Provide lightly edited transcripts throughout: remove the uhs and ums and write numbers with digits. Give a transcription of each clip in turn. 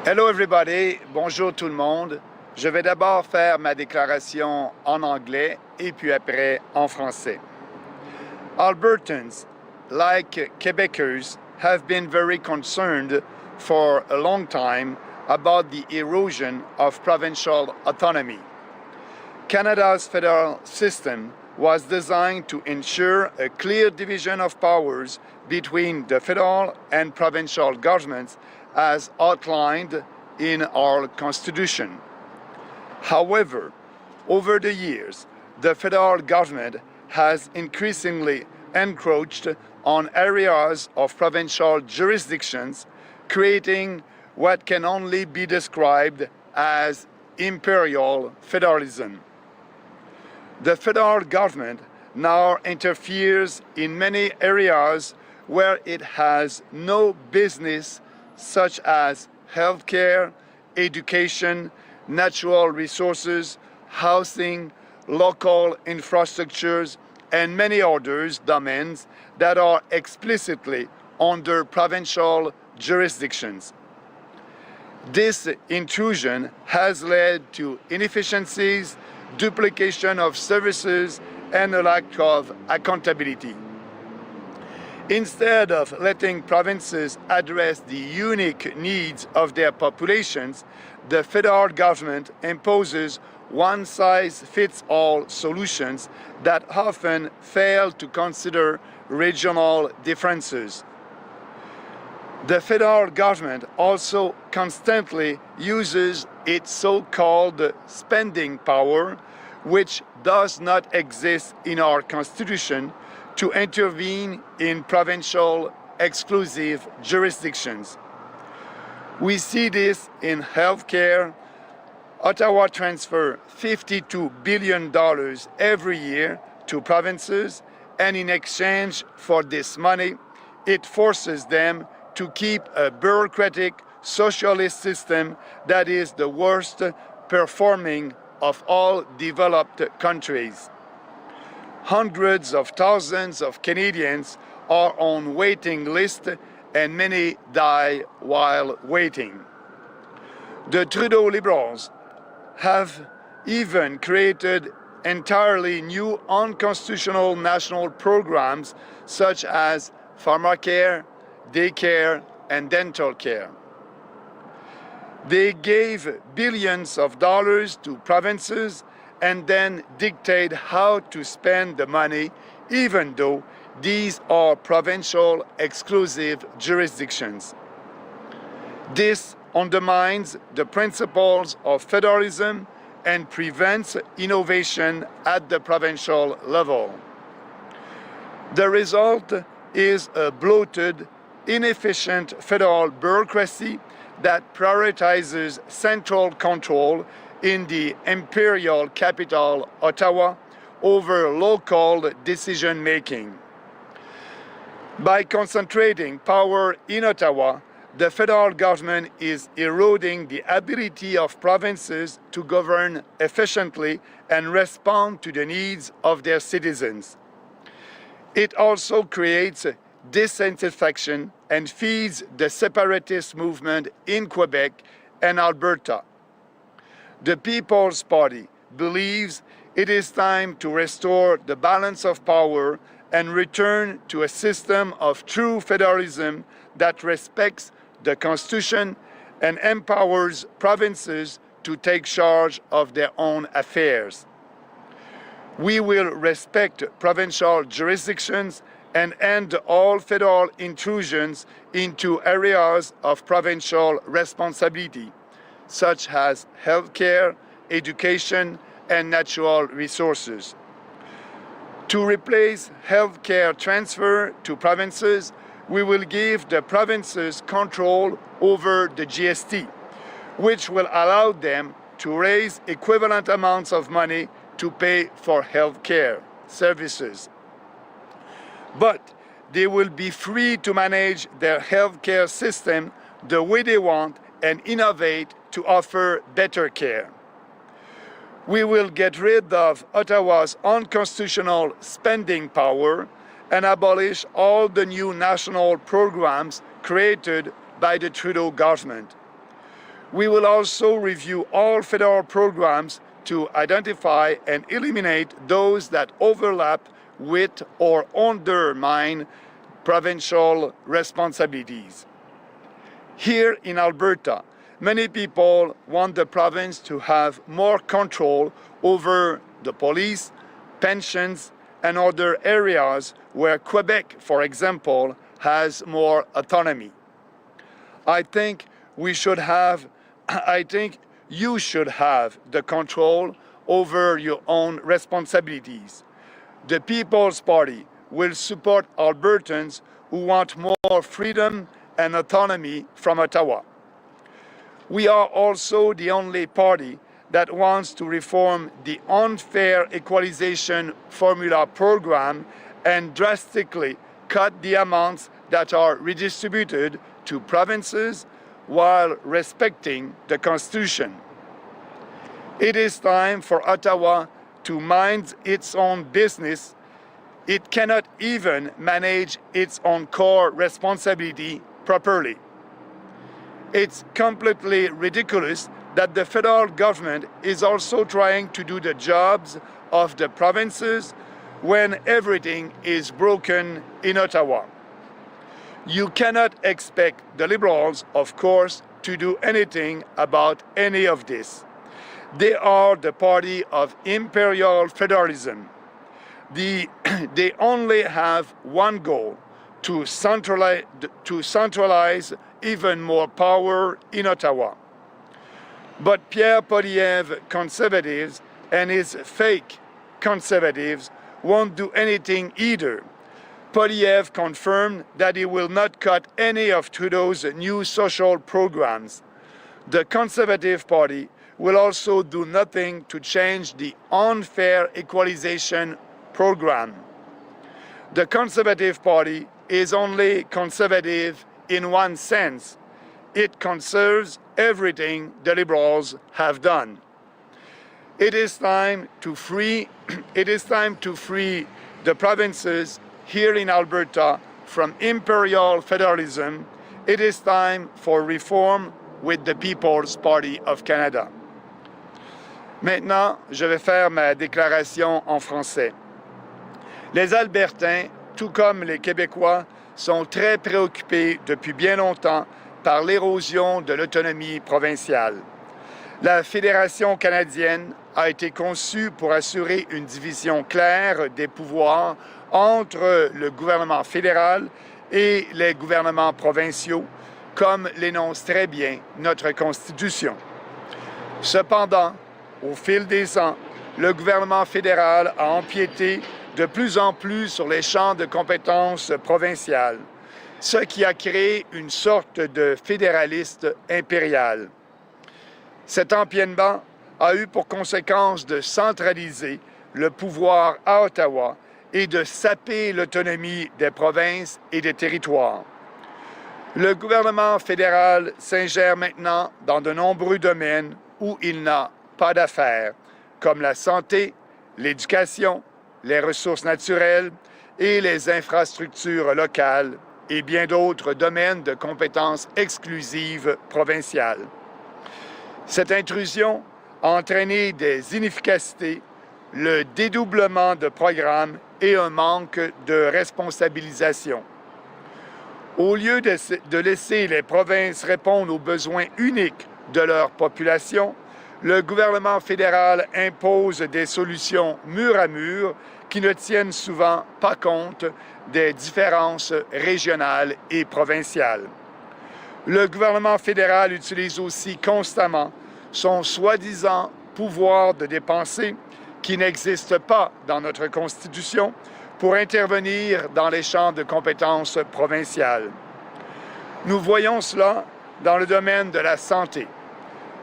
Hello everybody, bonjour tout le monde. Je vais d'abord faire ma déclaration en anglais et puis après en français. Albertans, like Quebecers, have been very concerned for a long time about the erosion of provincial autonomy. Canada's federal system was designed to ensure a clear division of powers between the federal and provincial governments as outlined in our Constitution. However, over the years, the federal government has increasingly encroached on areas of provincial jurisdictions, creating what can only be described as imperial federalism. The federal government now interferes in many areas where it has no business, such as healthcare, education, natural resources, housing, local infrastructures, and many others domains that are explicitly under provincial jurisdictions. This intrusion has led to inefficiencies, duplication of services, and a lack of accountability. Instead of letting provinces address the unique needs of their populations, the federal government imposes one-size-fits-all solutions that often fail to consider regional differences. The federal government also constantly uses its so-called spending power, which does not exist in our Constitution, to intervene in provincial exclusive jurisdictions. We see this in healthcare. Ottawa transfers $52 billion every year to provinces, and in exchange for this money, it forces them to keep a bureaucratic socialist system that is the worst performing of all developed countries. Hundreds of thousands of Canadians are on waiting lists, and many die while waiting. The Trudeau Liberals have even created entirely new unconstitutional national programs such as pharmacare, daycare, and dental care. They gave billions of dollars to provinces and then dictate how to spend the money, even though these are provincial exclusive jurisdictions. This undermines the principles of federalism and prevents innovation at the provincial level. The result is a bloated, inefficient federal bureaucracy that prioritizes central control in the imperial capital, Ottawa, over local decision-making. By concentrating power in Ottawa, the federal government is eroding the ability of provinces to govern efficiently and respond to the needs of their citizens. It also creates disaffection and feeds the separatist movement in Quebec and Alberta. The People's Party, believes it is time to restore the balance of power and return to a system of true federalism that respects the Constitution and empowers provinces to take charge of their own affairs. We will respect provincial jurisdictions and end all federal intrusions into areas of provincial responsibility, such as healthcare, education, and natural resources. To replace healthcare transfer to provinces, we will give the provinces control over the GST, which will allow them to raise equivalent amounts of money to pay for healthcare services. But they will be free to manage their healthcare system the way they want and innovate to offer better care. We will get rid of Ottawa's unconstitutional spending power and abolish all the new national programs created by the Trudeau government. We will also review all federal programs to identify and eliminate those that overlap with or undermine provincial responsibilities. Here in Alberta, many people want the province to have more control over the police, pensions, and other areas where Quebec, for example, has more autonomy. I think you should have the control over your own responsibilities. The People's Party will support Albertans who want more freedom and autonomy from Ottawa. We are also the only party that wants to reform the unfair equalization formula program and drastically cut the amounts that are redistributed to provinces while respecting the Constitution. It is time for Ottawa to mind its own business. It cannot even manage its own core responsibility properly. It's completely ridiculous that the federal government is also trying to do the jobs of the provinces when everything is broken in Ottawa. You cannot expect the Liberals, of course, to do anything about any of this. They are the party of imperial federalism. They only have one goal, to centralize even more power in Ottawa. But Pierre Poilievre conservatives and his fake conservatives won't do anything either. Poilievre confirmed that he will not cut any of Trudeau's new social programs. The Conservative Party will also do nothing to change the unfair equalization program. The Conservative Party is only conservative in one sense. It conserves everything the Liberals have done. It is time to free the provinces here in Alberta from imperial federalism. It is time for reform with the People's Party of Canada. Maintenant, je vais faire ma déclaration en français. Les Albertains, tout comme les Québécois, sont très préoccupés depuis bien longtemps par l'érosion de l'autonomie provinciale. La Fédération canadienne a été conçue pour assurer une division claire des pouvoirs entre le gouvernement fédéral et les gouvernements provinciaux, comme l'énonce très bien notre Constitution. Cependant, au fil des ans, le gouvernement fédéral a empiété de plus en plus sur les champs de compétences provinciales, ce qui a créé une sorte de fédéraliste impérial. Cet empiètement a eu pour conséquence de centraliser le pouvoir à Ottawa et de saper l'autonomie des provinces et des territoires. Le gouvernement fédéral s'ingère maintenant dans de nombreux domaines où il n'a pas d'affaires, comme la santé, l'éducation, les ressources naturelles et les infrastructures locales et bien d'autres domaines de compétences exclusives provinciales. Cette intrusion a entraîné des inefficacités, le dédoublement de programmes et un manque de responsabilisation. Au lieu de laisser les provinces répondre aux besoins uniques de leur population, le gouvernement fédéral impose des solutions mur à mur qui ne tiennent souvent pas compte des différences régionales et provinciales. Le gouvernement fédéral utilise aussi constamment son soi-disant pouvoir de dépenser, qui n'existe pas dans notre Constitution, pour intervenir dans les champs de compétences provinciales. Nous voyons cela dans le domaine de la santé.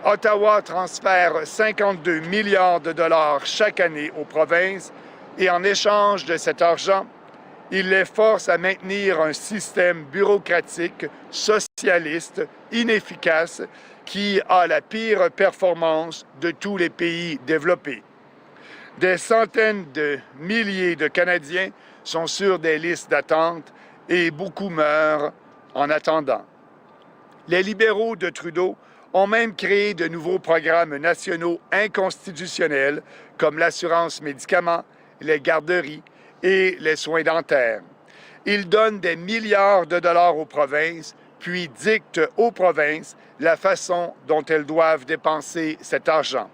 Ottawa transfère 52 milliards de dollars chaque année aux provinces et en échange de cet argent, il les force à maintenir un système bureaucratique, socialiste, inefficace, qui a la pire performance de tous les pays développés. Des centaines de milliers de Canadiens sont sur des listes d'attente et beaucoup meurent en attendant. Les libéraux de Trudeau ont même créé de nouveaux programmes nationaux inconstitutionnels comme l'assurance médicaments, les garderies et les soins dentaires. Ils donnent des milliards de dollars aux provinces, puis dictent aux provinces la façon dont elles doivent dépenser cet argent,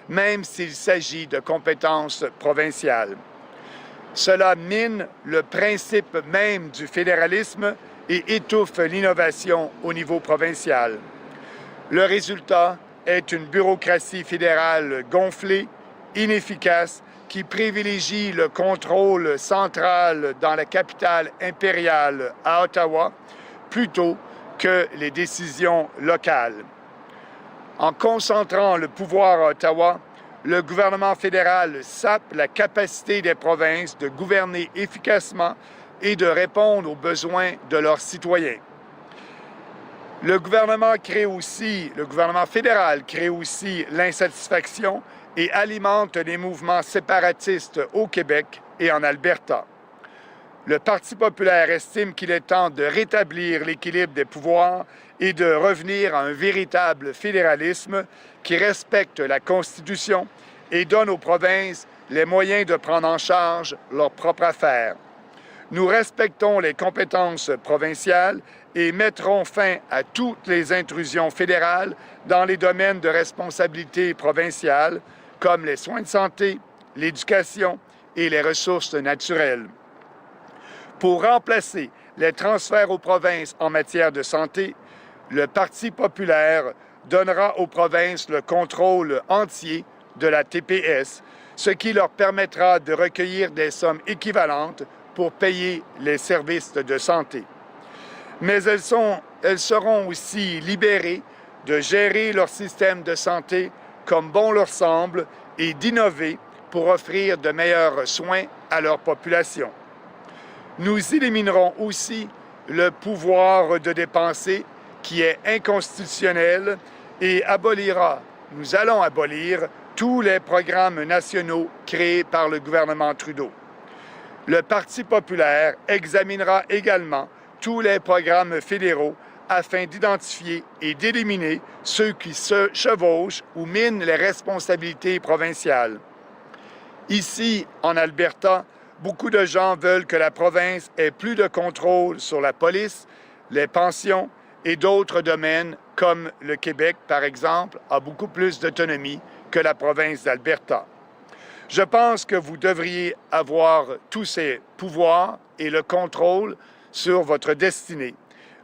même s'il s'agit de compétences provinciales. Cela mine le principe même du fédéralisme et étouffe l'innovation au niveau provincial. Le résultat est une bureaucratie fédérale gonflée, inefficace, qui privilégie le contrôle central dans la capitale impériale à Ottawa plutôt que les décisions locales. En concentrant le pouvoir à Ottawa, le gouvernement fédéral sape la capacité des provinces de gouverner efficacement et de répondre aux besoins de leurs citoyens. Le gouvernement fédéral crée aussi l'insatisfaction et alimente les mouvements séparatistes au Québec et en Alberta. Le Parti populaire estime qu'il est temps de rétablir l'équilibre des pouvoirs et de revenir à un véritable fédéralisme qui respecte la Constitution et donne aux provinces les moyens de prendre en charge leurs propres affaires. Nous respectons les compétences provinciales et mettrons fin à toutes les intrusions fédérales dans les domaines de responsabilité provinciale, comme les soins de santé, l'éducation et les ressources naturelles. Pour remplacer les transferts aux provinces en matière de santé, le Parti populaire donnera aux provinces le contrôle entier de la TPS, ce qui leur permettra de recueillir des sommes équivalentes pour payer les services de santé. Mais elles seront aussi libérées de gérer leur système de santé comme bon leur semble et d'innover pour offrir de meilleurs soins à leur population. Nous éliminerons aussi le pouvoir de dépenser qui est inconstitutionnel et nous allons abolir tous les programmes nationaux créés par le gouvernement Trudeau. Le Parti populaire examinera également tous les programmes fédéraux afin d'identifier et d'éliminer ceux qui se chevauchent ou minent les responsabilités provinciales. Ici, en Alberta, beaucoup de gens veulent que la province ait plus de contrôle sur la police, les pensions et d'autres domaines, comme le Québec, par exemple, a beaucoup plus d'autonomie que la province d'Alberta. Je pense que vous devriez avoir tous ces pouvoirs et le contrôle sur votre destinée.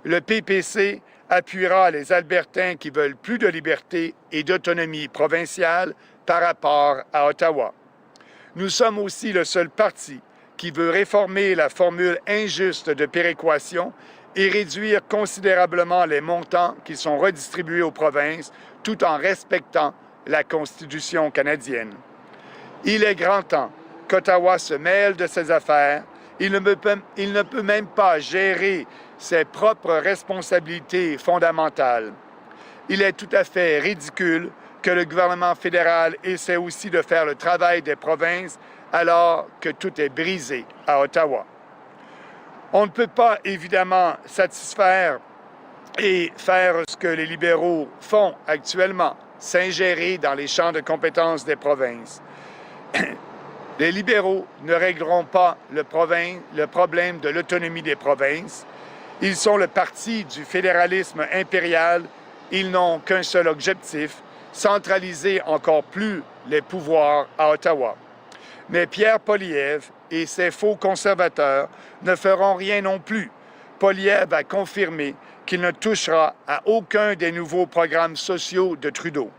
Le PPC appuiera les Albertains qui veulent plus de liberté et d'autonomie provinciale par rapport à Ottawa. Nous sommes aussi le seul parti qui veut réformer la formule injuste de péréquation et réduire considérablement les montants qui sont redistribués aux provinces tout en respectant la Constitution canadienne. Il est grand temps qu'Ottawa se mêle de ses affaires. Il ne peut même pas gérer ses propres responsabilités fondamentales. Il est tout à fait ridicule que le gouvernement fédéral essaie aussi de faire le travail des provinces alors que tout est brisé à Ottawa. On ne peut pas évidemment satisfaire et faire ce que les libéraux font actuellement, s'ingérer dans les champs de compétences des provinces. Les libéraux ne régleront pas le problème de l'autonomie des provinces. Ils sont le parti du fédéralisme impérial. Ils n'ont qu'un seul objectif, centraliser encore plus les pouvoirs à Ottawa. Mais Pierre Poilievre et ses faux conservateurs ne feront rien non plus. Poilievre a confirmé qu'il ne touchera à aucun des nouveaux programmes sociaux de Trudeau.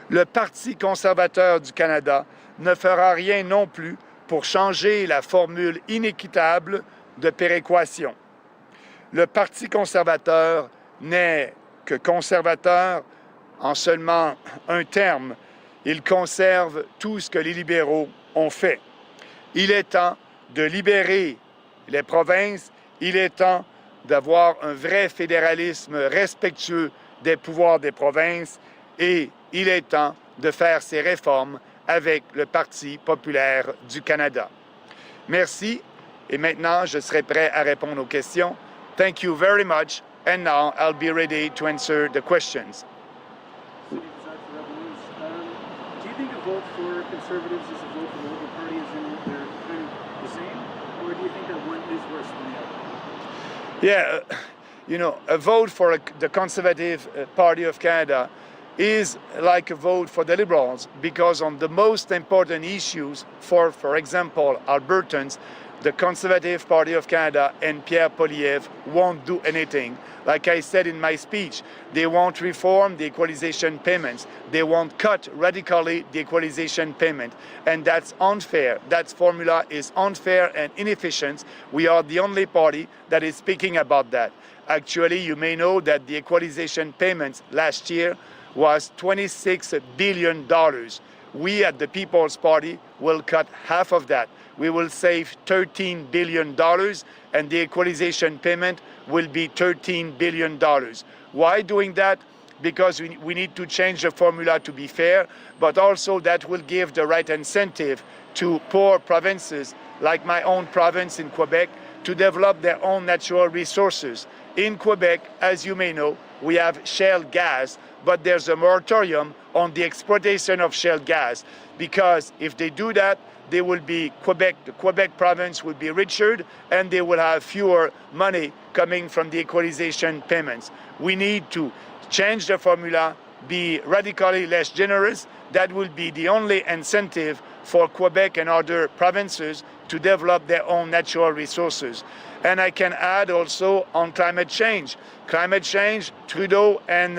Le Parti conservateur du Canada ne fera rien non plus pour changer la formule inéquitable de péréquation. Le Parti conservateur n'est que conservateur en seulement un terme. Il conserve tout ce que les libéraux ont fait. Il est temps de libérer les provinces. Il est temps d'avoir un vrai fédéralisme respectueux des pouvoirs des provinces et il est temps de faire ces réformes avec le Parti populaire du Canada. Merci et maintenant je serai prêt à répondre aux questions. Thank you very much and now I'll be ready to answer the questions. Do you think a vote for Conservatives is a vote for the Liberal Party, as in they're kind of the same, or do you think that one is worse than the other? Yeah, you know, a vote for the Conservative Party of Canada is like a vote for the Liberals because on the most important issues for example, Albertans, the Conservative Party of Canada and Pierre Poilievre won't do anything. Like I said in my speech, they won't reform the equalization payments. They won't cut radically the equalization payment. And that's unfair. That formula is unfair and inefficient. We are the only party that is speaking about that. Actually, you may know that the equalization payments last year was $26 billion. We at the People's Party will cut half of that. We will save $13 billion and the equalization payment will be $13 billion. Why doing that? Because we need to change the formula to be fair, but also that will give the right incentive to poor provinces like my own province in Quebec to develop their own natural resources. In Quebec, as you may know, we have shale gas, but there's a moratorium on the exploitation of shale gas because if they do that, they will be the Quebec province will be richer and they will have fewer money coming from the equalization payments. We need to change the formula, be radically less generous. That will be the only incentive for Quebec and other provinces to develop their own natural resources. And I can add also on climate change. Climate change, Trudeau and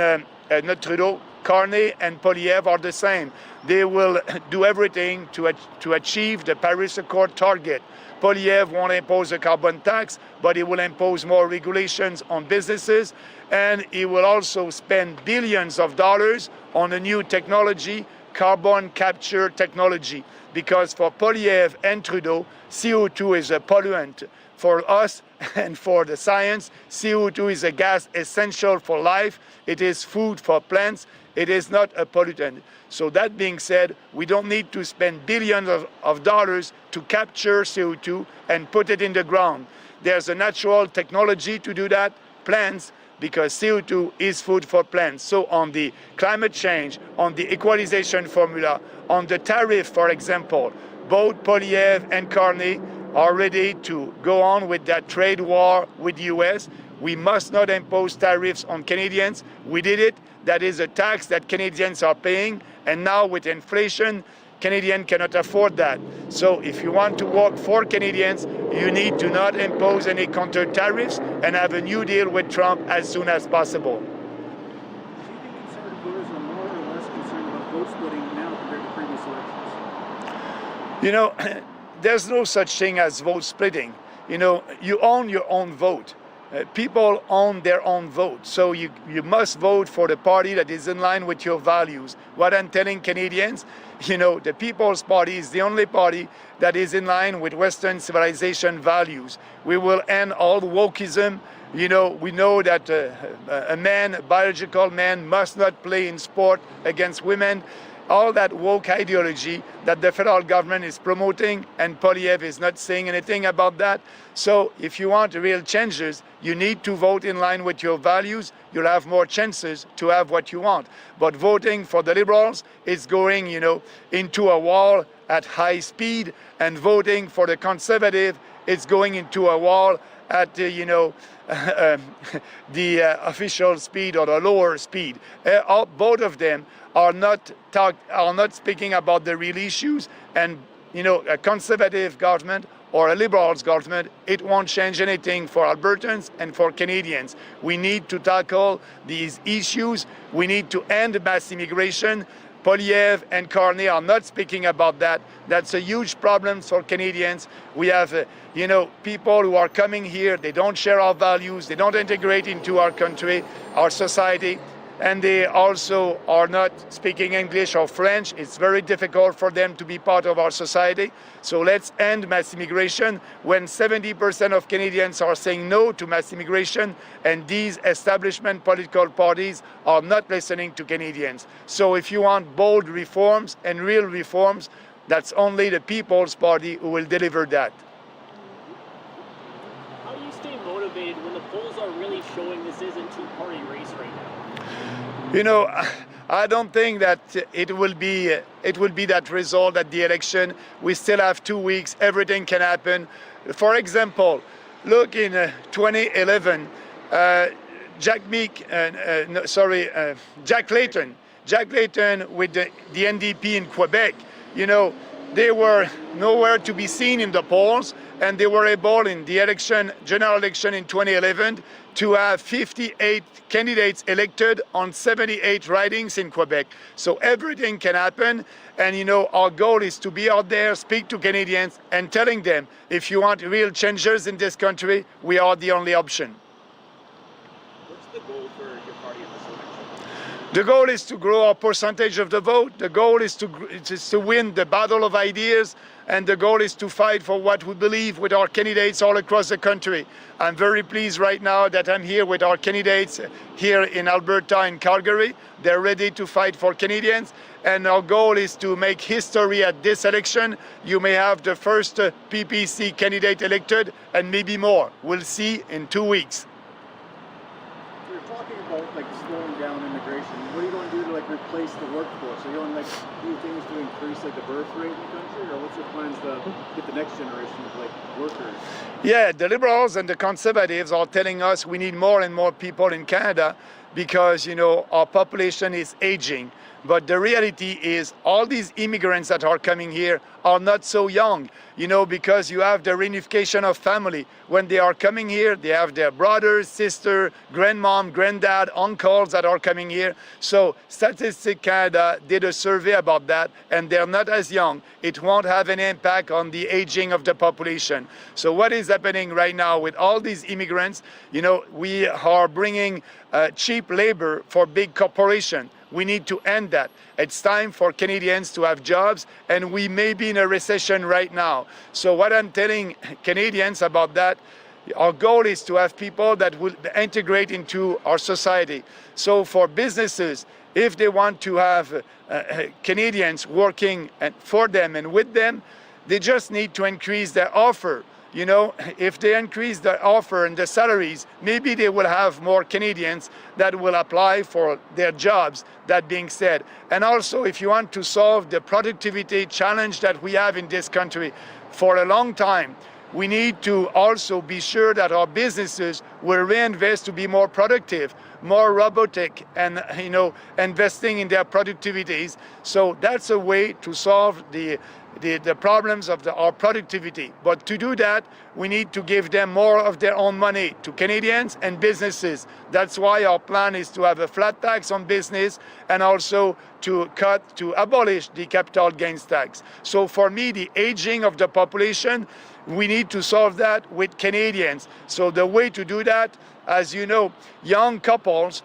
not Trudeau, Carney and Poilievre are the same. They will do everything to achieve the Paris Accord target. Poilievre won't impose a carbon tax, but he will impose more regulations on businesses, and he will also spend billions of dollars on a new technology, carbon capture technology, because for Poilievre and Trudeau, CO2 is a pollutant. For us and for the science, CO2 is a gas essential for life. It is food for plants. It is not a pollutant. So that being said, we don't need to spend billions of dollars to capture CO2 and put it in the ground. There's a natural technology to do that, plants, because CO2 is food for plants. So on the climate change, on the equalization formula, on the tariff, for example, both Poilievre and Carney are ready to go on with that trade war with the US. We must not impose tariffs on Canadians. We did it. That is a tax that Canadians are paying. And now with inflation, Canadians cannot afford that. So if you want to work for Canadians, you need to not impose any counter tariffs and have a new deal with Trump as soon as possible. Do you think Conservative voters are more or less concerned about vote splitting now compared to previous elections? You know, there's no such thing as vote splitting. You know, you own your own vote. People own their own vote. So you must vote for the party that is in line with your values. What I'm telling Canadians, you know, the People's Party is the only party that is in line with Western civilization values. We will end all wokeism. You know, we know that a biological man must not play in sport against women. all that woke ideology that the federal government is promoting, and Polyev is not saying anything about that. So if you want real changes, you need to vote in line with your values. You'll have more chances to have what you want. But voting for the Liberals is going, into a wall at high speed, and voting for the Conservative is going into a wall at the official speed or the lower speed. Both of them are not speaking about the real issues, and a Conservative government or a Liberals government, it won't change anything for Albertans and for Canadians. We need to tackle these issues. We need to end mass immigration. Polyev and Carney are not speaking about that. That's a huge problem for Canadians. We have, people who are coming here, they don't share our values, they don't integrate into our country, our society, and they also are not speaking English or French. It's very difficult for them to be part of our society. So let's end mass immigration. When 70% of Canadians are saying no to mass immigration, and these establishment political parties are not listening to Canadians. So if you want bold reforms and real reforms, that's only the People's Party who will deliver that. How do you stay motivated when the polls are really showing this is a two-party race right now? I don't think that it will be that result at the election. We still have 2 weeks. Everything can happen. For example, look in 2011, Jack Layton with the NDP in Quebec. They were nowhere to be seen in the polls, and they were able in the general election in 2011 to have 58 candidates elected on 78 ridings in Quebec. So everything can happen, and our goal is to be out there, speak to Canadians, and telling them, if you want real changes in this country, we are the only option. What's the goal for your party in this election? The goal is to grow our percentage of the vote. The goal is to win the battle of ideas, and the goal is to fight for what we believe with our candidates all across the country. I'm very pleased right now that I'm here with our candidates here in Alberta and Calgary. They're ready to fight for Canadians, and our goal is to make history at this election. You may have the first PPC candidate elected, and maybe more. We'll see in 2 weeks. You're talking about slowing down immigration. What are you going to do to replace the workforce? Are you going to do things to increase the birth rate in the country, or what's your plans to get the next generation of workers? Yeah, the Liberals and the Conservatives are telling us we need more and more people in Canada because our population is aging. But the reality is all these immigrants that are coming here are not so young, because you have the reunification of family. When they are coming here, they have their brothers, sister, grandmom, granddad, uncles that are coming here. So Statistics Canada did a survey about that, and they're not as young. It won't have any impact on the aging of the population. So what is happening right now with all these immigrants, we are bringing cheap labor for big corporations. We need to end that. It's time for Canadians to have jobs, and we may be in a recession right now. So what I'm telling Canadians about that, our goal is to have people that will integrate into our society. So for businesses, if they want to have Canadians working for them and with them, they just need to increase their offer. If they increase the offer and the salaries, maybe they will have more Canadians that will apply for their jobs, that being said. And also, if you want to solve the productivity challenge that we have in this country for a long time, we need to also be sure that our businesses will reinvest to be more productive, more robotic, and investing in their productivities. So that's a way to solve the problems of our productivity. But to do that, we need to give them more of their own money to Canadians and businesses. That's why our plan is to have a flat tax on business, and also to abolish the capital gains tax. So for me, the aging of the population, we need to solve that with Canadians. So the way to do that, as you know, young couples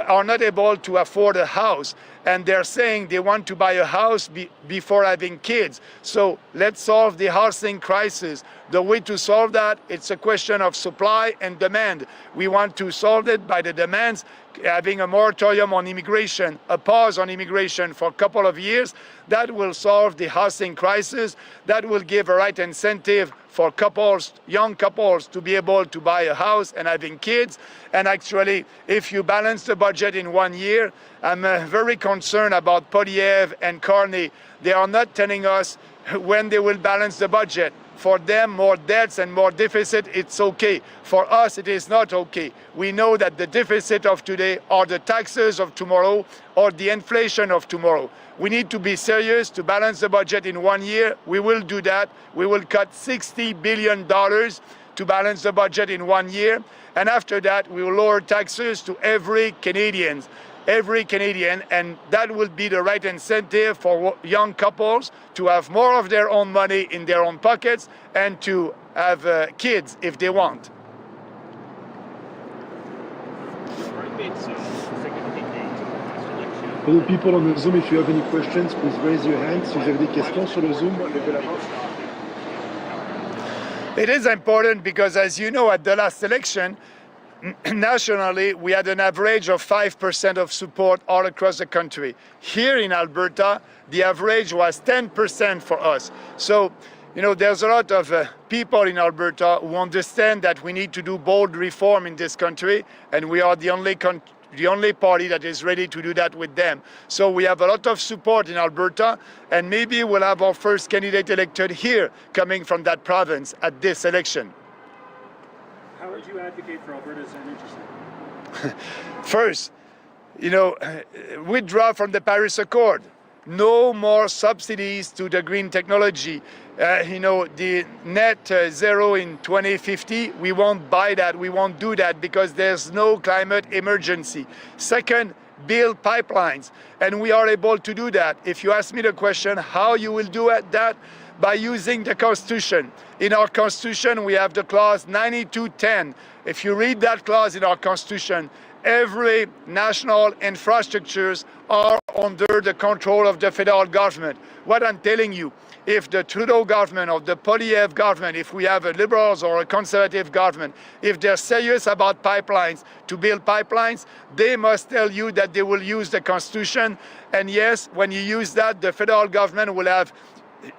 are not able to afford a house, and they're saying they want to buy a house before having kids. So let's solve the housing crisis. The way to solve that, it's a question of supply and demand. We want to solve it by the demands, having a moratorium on immigration, a pause on immigration for a couple of years. That will solve the housing crisis. That will give a right incentive for couples, young couples, to be able to buy a house and having kids. And actually, if you balance the budget in 1 year, I'm very concerned about Populaire and Carney. They are not telling us when they will balance the budget. For them, more debts and more deficit, it's okay. For us, it is not okay. We know that the deficit of today are the taxes of tomorrow or the inflation of tomorrow. We need to be serious to balance the budget in 1 year. We will do that. We will cut $60 billion to balance the budget in 1 year. And after that, we will lower taxes to every Canadian, and that will be the right incentive for young couples to have more of their own money in their own pockets and to have kids if they want. For the people on the Zoom, if you have any questions, please raise your hand. Si vous avez des questions sur le Zoom, levez la main. It is important because, as you know, at the last election, nationally, we had an average of 5% of support all across the country. Here in Alberta, the average was 10% for us. So, you know, there's a lot of people in Alberta who understand that we need to do bold reform in this country, and we are the only party that is ready to do that with them. So we have a lot of support in Alberta, and maybe we'll have our first candidate elected here coming from that province at this election. How would you advocate for Alberta's energy? First, you know, withdraw from the Paris Accord. No more subsidies to the green technology. You know, the net zero in 2050, we won't buy that, we won't do that because there's no climate emergency. Second, build pipelines, and we are able to do that. If you ask me the question, how you will do that? By using the Constitution. In our Constitution, we have the clause 9210. If you read that clause in our Constitution, every national infrastructures are under the control of the federal government. What I'm telling you, if the Trudeau government or the Populaire government, if we have a Liberals or a Conservative government, if they're serious about pipelines, to build pipelines, they must tell you that they will use the Constitution. And yes, when you use that, the federal government will have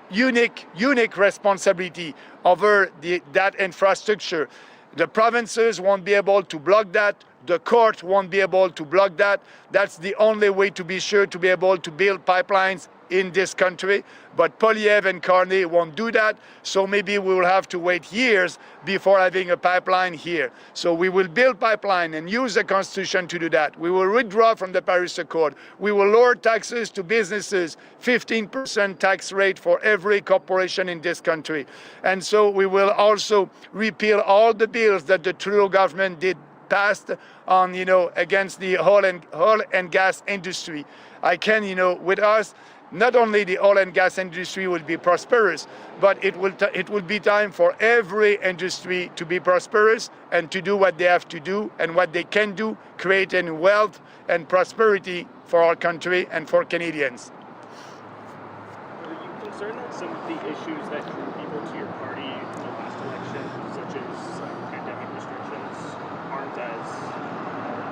unique responsibility over that infrastructure. The provinces won't be able to block that. The court won't be able to block that. That's the only way to be sure to be able to build pipelines in this country. But Populaire and Carney won't do that, so maybe we will have to wait years before having a pipeline here. So we will build pipeline and use the Constitution to do that. We will withdraw from the Paris Accord. We will lower taxes to businesses, 15% tax rate for every corporation in this country. And so we will also repeal all the bills that the Trudeau government did passed on, you know, against the oil and gas industry. I can, you know, with us, not only the oil and gas industry will be prosperous, but it will be time for every industry to be prosperous and to do what they have to do and what they can do, creating wealth and prosperity for our country and for Canadians. Are you concerned that some of the issues that drew people to your party in the last election, such as pandemic restrictions, aren't as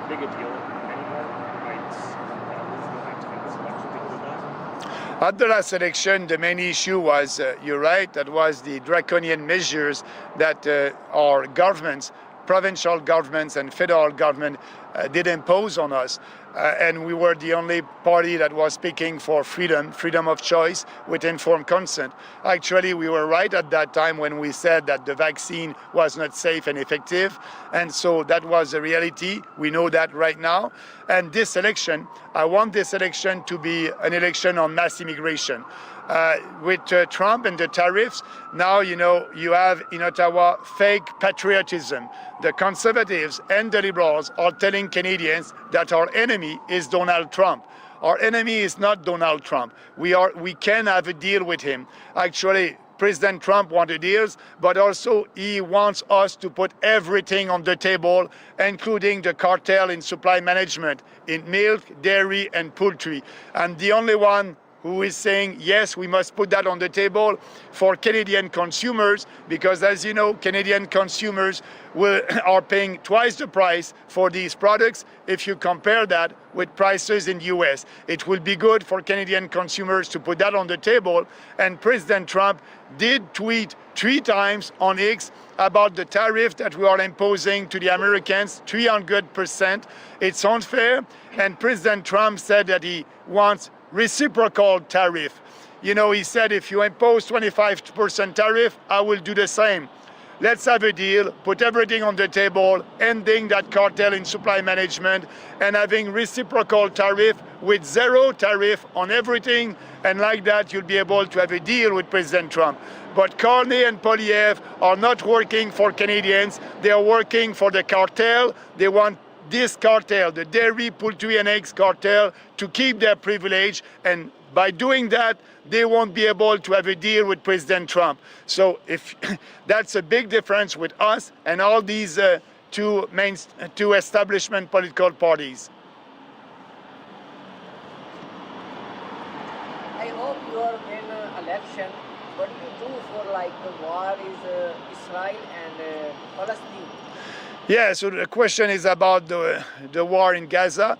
big a deal anymore? Might lose momentum in this election because of that? At the last election, the main issue was, you're right, that was the draconian measures that our governments, provincial governments and federal government did impose on us. And we were the only party that was speaking for freedom of choice with informed consent. Actually, we were right at that time when we said that the vaccine was not safe and effective. And so that was a reality. We know that right now. And this election, I want this election to be an election on mass immigration. With Trump and the tariffs, now, you know, you have in Ottawa fake patriotism. The Conservatives and the Liberals are telling Canadians that our enemy is Donald Trump. Our enemy is not Donald Trump. We can have a deal with him. Actually, President Trump wanted deals, but also he wants us to put everything on the table, including the cartel in supply management, in milk, dairy, and poultry. I'm the only one who is saying, yes, we must put that on the table for Canadian consumers, because as you know, Canadian consumers are paying twice the price for these products if you compare that with prices in the US. It will be good for Canadian consumers to put that on the table, and President Trump did tweet 3 times on X about the tariff that we are imposing to the Americans, 300%. It's unfair, and President Trump said that he wants reciprocal tariff. You know, he said, if you impose 25% tariff, I will do the same. Let's have a deal, put everything on the table, ending that cartel in supply management, and having reciprocal tariff with 0 tariff on everything, and like that you'll be able to have a deal with President Trump. But Carney and Polyev are not working for Canadians, they are working for the cartel. They want this cartel, the dairy, poultry and eggs cartel, to keep their privilege, and by doing that, they won't be able to have a deal with President Trump. So if that's a big difference with us and all these two establishment political parties. I hope you are in election. What do you do for like the war is Israel and Palestine? Yeah, so the question is about the war in Gaza.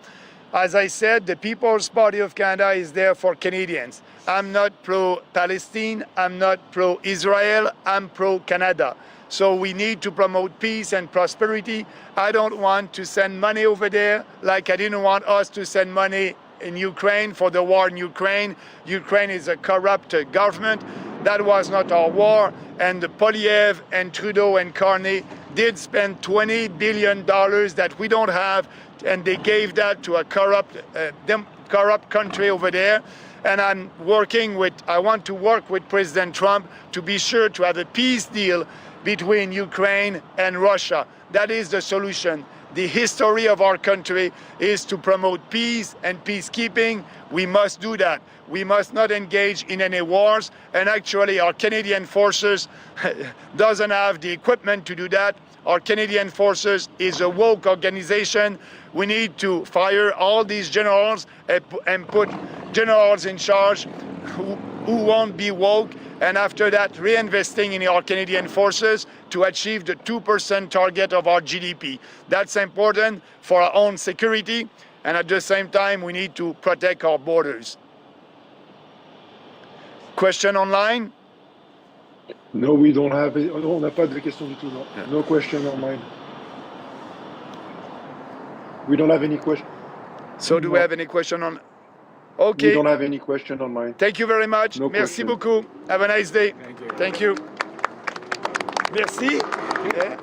As I said, the People's Party of Canada is there for Canadians. I'm not pro-Palestine, I'm not pro-Israel, I'm pro-Canada. So we need to promote peace and prosperity. I don't want to send money over there, like I didn't want us to send money in Ukraine for the war in Ukraine. Ukraine is a corrupt government. That was not our war. And Polyev and Trudeau and Carney did spend $20 billion that we don't have, and they gave that to a corrupt country over there. And I want to work with President Trump to be sure to have a peace deal between Ukraine and Russia. That is the solution. The history of our country is to promote peace and peacekeeping. We must do that. We must not engage in any wars. And actually, our Canadian forces doesn't have the equipment to do that. Our Canadian forces is a woke organization. We need to fire all these generals and put generals in charge who won't be woke, and after that reinvesting in our Canadian forces to achieve the 2% target of our GDP. That's important for our own security, and at the same time we need to protect our borders. Question online? No, we don't have. On n'a pas de questions du tout. No, Yeah. No question online. We don't have any question. So do we have any question on? We Okay. don't have any question online. Thank you very much. No Merci question. beaucoup. Have a nice day. Thank you. Thank you. Merci. Yeah.